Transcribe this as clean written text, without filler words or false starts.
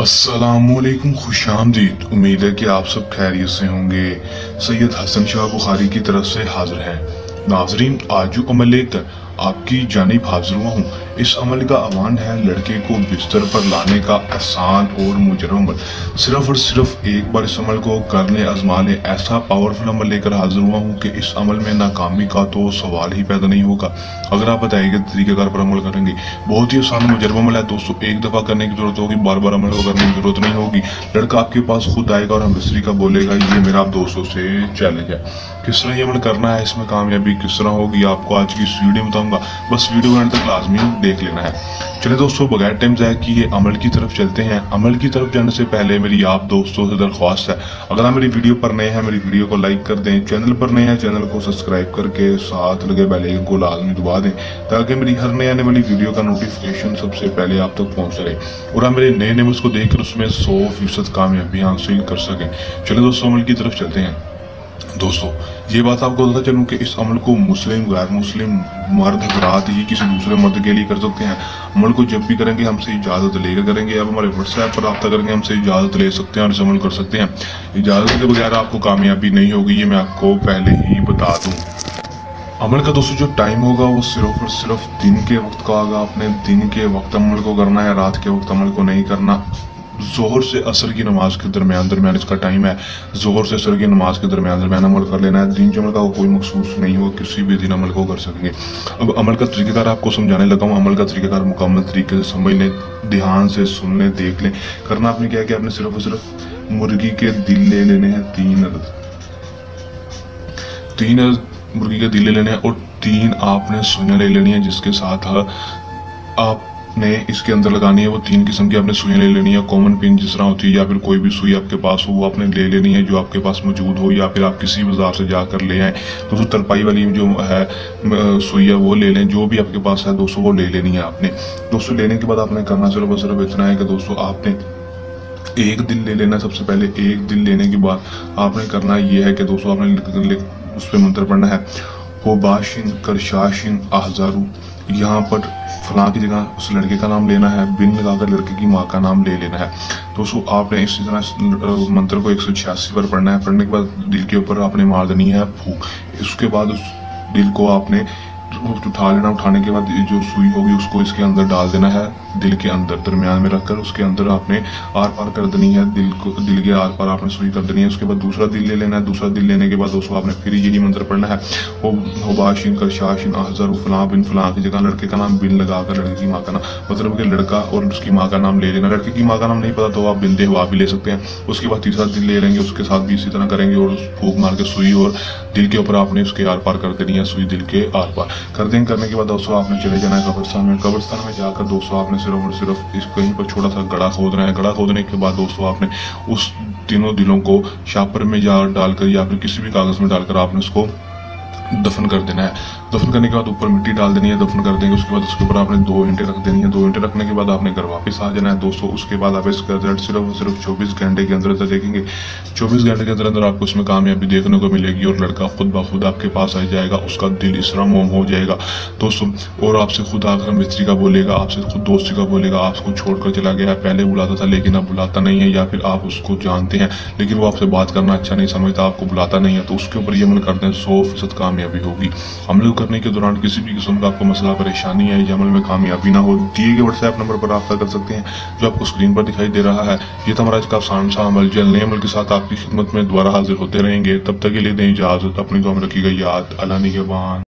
अस्सलामुअलैकुम, खुशामदीद। उम्मीद है कि आप सब खैरियत से होंगे। सैयद हसन शाह बुखारी की तरफ से हाजिर हैं। नाजरीन, आज जो अमल लेकर आपकी जानिब हाजिर हुआ हूँ, इस अमल का आह्वान है लड़के को बिस्तर पर लाने का आसान और मुजर्रब अमल। सिर्फ और सिर्फ एक बार इस अमल को कर ले, आजमा ले। ऐसा पावरफुल अमल लेकर हाजिर हुआ हूँ कि इस अमल में नाकामी का तो सवाल ही पैदा नहीं होगा अगर आप बताएंगे तरीकेकार पर अमल करेंगे। बहुत ही आसान मुजर्रब अमल है दोस्तों। एक दफा करने की जरूरत होगी, बार बार अमल को करने की जरूरत नहीं होगी। लड़का आपके पास खुद आएगा और हम बिस्तरी का बोलेगा। ये मेरा आप दोस्तों से चैलेंज है। किस तरह ये अमल करना है, इसमें कामयाबी किस तरह होगी, आपको आज की इस वीडियो में बताऊंगा। बस वीडियो एंड तक लाजमी देख लेना है। चलिए दोस्तों, बगैर टाइम जाए कि ये अमल की तरफ चलते हैं। अमल की तरफ जाने से पहले मेरी आप दोस्तों से दरख्वास्त है, अगर आप मेरी वीडियो पर नए हैं, मेरी वीडियो को लाइक कर दें। चैनल पर नए हैं, चैनल को सब्सक्राइब करके साथ लगे बेल आइकन को लाजमी दबा दें, ताकि मेरी हर नए आने वाली वीडियो का नोटिफिकेशन सबसे पहले आप तक पहुंच रहे और आप मेरे नए न्यूज़ को देखकर उसमें 100% कामयाबी हासिल कर सकें। चलिए दोस्तों, अमल की तरफ चलते हैं। दोस्तों, ये बात आपको बता चलूं कि इस अमल को मुस्लिम, गैर मुस्लिम, मर्द हजरात ही किसी दूसरे मर्द के लिए कर सकते हैं। अमल को जब भी करेंगे हमसे इजाज़त लेकर करेंगे। अब हमारे व्हाट्सएप पर रब्ता करेंगे, हमसे इजाज़त ले सकते हैं और इस अमल कर सकते हैं। इजाज़त के बगैर आपको कामयाबी नहीं होगी, ये मैं आपको पहले ही बता दूँ। अमल का दोस्तों जो टाइम होगा वो सिर्फ और सिर्फ दिन के वक्त का होगा। आपने दिन के वक्त अमल को करना है, रात के वक्त अमल को नहीं करना। जोहर से असर की नमाज के दरमियान इसका टाइम है। जोहर से असर की नमाज के दरमियान अमल कर लेना है। दिन अमल का कोई मखसूस नहीं होगा, किसी भी दिन अमल को कर सकेंगे। अब अमल का तरीकेकार आपको समझाने लगा हूँ। अमल का तरीकेकार मुकम्मल तरीके से समझ लें, ध्यान से सुन लें, देख लें। करना आपने क्या कि आपने सिर्फ और सिर्फ मुर्गी के दिल ले लेने हैं। तीन मुर्गी के दिल ले लेने हैं और 3 आपने सुइयां ले लेनी है, जिसके साथ आपने इसके अंदर लगानी है। वो 3 किस्म की आपने सुइयां ले लेनी है। कॉमन पिन जिस तरह होती है, या फिर कोई भी सुई आपके पास हो वो आपने ले लेनी है, जो आपके पास मौजूद हो, या फिर आप किसी बाजार से जाकर ले आए। दोस्तों, तरपाई वाली जो है सुई है वो ले लें, जो भी आपके पास है दोस्तों वो ले लेनी है आपने। दोस्तों, लेने के बाद आपने करना सिर्फ इतना है कि दोस्तों आपने एक दिल ले लेना। सबसे पहले एक दिल लेने के बाद आपने करना ये है कि दोस्तों आपने उस पर मंत्र पढ़ना है, हो बाशिन करशाशिन आहजारू। यहाँ पर फलां की जगह उस लड़के का नाम लेना है, बिन लगाकर लड़के की माँ का नाम ले लेना है। दोस्तों, आपने इसी तरह मंत्र को 186 बार पढ़ना है। पढ़ने के बाद दिल के ऊपर आपने मार देनी है फूंक। उसके बाद उस दिल को आपने उठा लेना। उठाने के बाद जो सुई होगी उसको इसके अंदर डाल देना है, दिल के अंदर दरमियान में रखकर उसके अंदर आपने आर पार कर देनी है। दिल के आर पार आपने सुई कर देनी है। उसके बाद दूसरा दिल ले लेना है। दूसरा दिल लेने के बाद दोस्तों आपने फिर यही मंत्र पढ़ना है, हो बाशिन करशाशिन आहज़र फलां बिन फलां की जगह लड़के का नाम बिन लगाकर लड़के की माँ का नाम, मतलब कि लड़का और उसकी माँ का नाम ले लेना। लड़के की माँ का नाम नहीं पता तो आप बिन देवा भी ले सकते हैं। उसके बाद तीसरा दिल ले लेंगे, उसके साथ भी इसी तरह करेंगे और फूंक मार के सुई और दिल के ऊपर आपने उसके आर पार कर देनी है, सुई दिल के आर पार कर देंगे। करने के बाद दोस्तों आपने चले जाना है कब्रिस्तान में। कब्रिस्तान में जाकर दोस्तों आपने सिर्फ और सिर्फ इस कहीं पर छोटा सा गड़ा खोदना है। गड़ा खोदने के बाद दोस्तों आपने उस तीनों दिलों को शापर में डालकर या फिर किसी भी कागज में डालकर आपने उसको दफन कर देना है। दफन करने के बाद ऊपर मिट्टी डाल देनी है, दफन कर देंगे। उसके बाद उसके ऊपर आपने 2 ईंटें रख देनी है। 2 ईंटें रखने के बाद आपने घर वापस आ जाना है दोस्तों। उसके बाद आप इसका रिजल्ट सिर्फ 24 घंटे के अंदर देखेंगे। 24 घंटे के अंदर आपको इसमें कामयाबी देखने को मिलेगी और लड़का खुद ब खुद आपके पास आ जाएगा। उसका दिल इस तरह मोम हो जाएगा दोस्तों, और आपसे खुद आकर मिस्त्री का बोलेगा, आपसे खुद दोस्ती का बोलेगा। आपको छोड़कर चला गया है, पहले बुलाता था लेकिन अब बुलाता नहीं है, या फिर आप उसको जानते हैं लेकिन वो आपसे बात करना अच्छा नहीं समझता, आपको बुलाता नहीं है, तो उसके ऊपर ये अमल करते हैं 100% कामयाबी होगी। अमल करने के दौरान किसी भी किस्म का आपको मसला परेशानी है या अमल में कामयाबी ना हो, दिए गए व्हाट्सएप नंबर पर रब्ता कर सकते हैं जो आपको स्क्रीन पर दिखाई दे रहा है। ये तो हमारा आज का आसान सा अमल। जल्द नए अमल के साथ आपकी खिदमत में दोबारा हाजिर होते रहेंगे। तब तक के लिए दें इजाजत। अपनी दुआ में रखिएगा याद। अल्लाह निगहबान।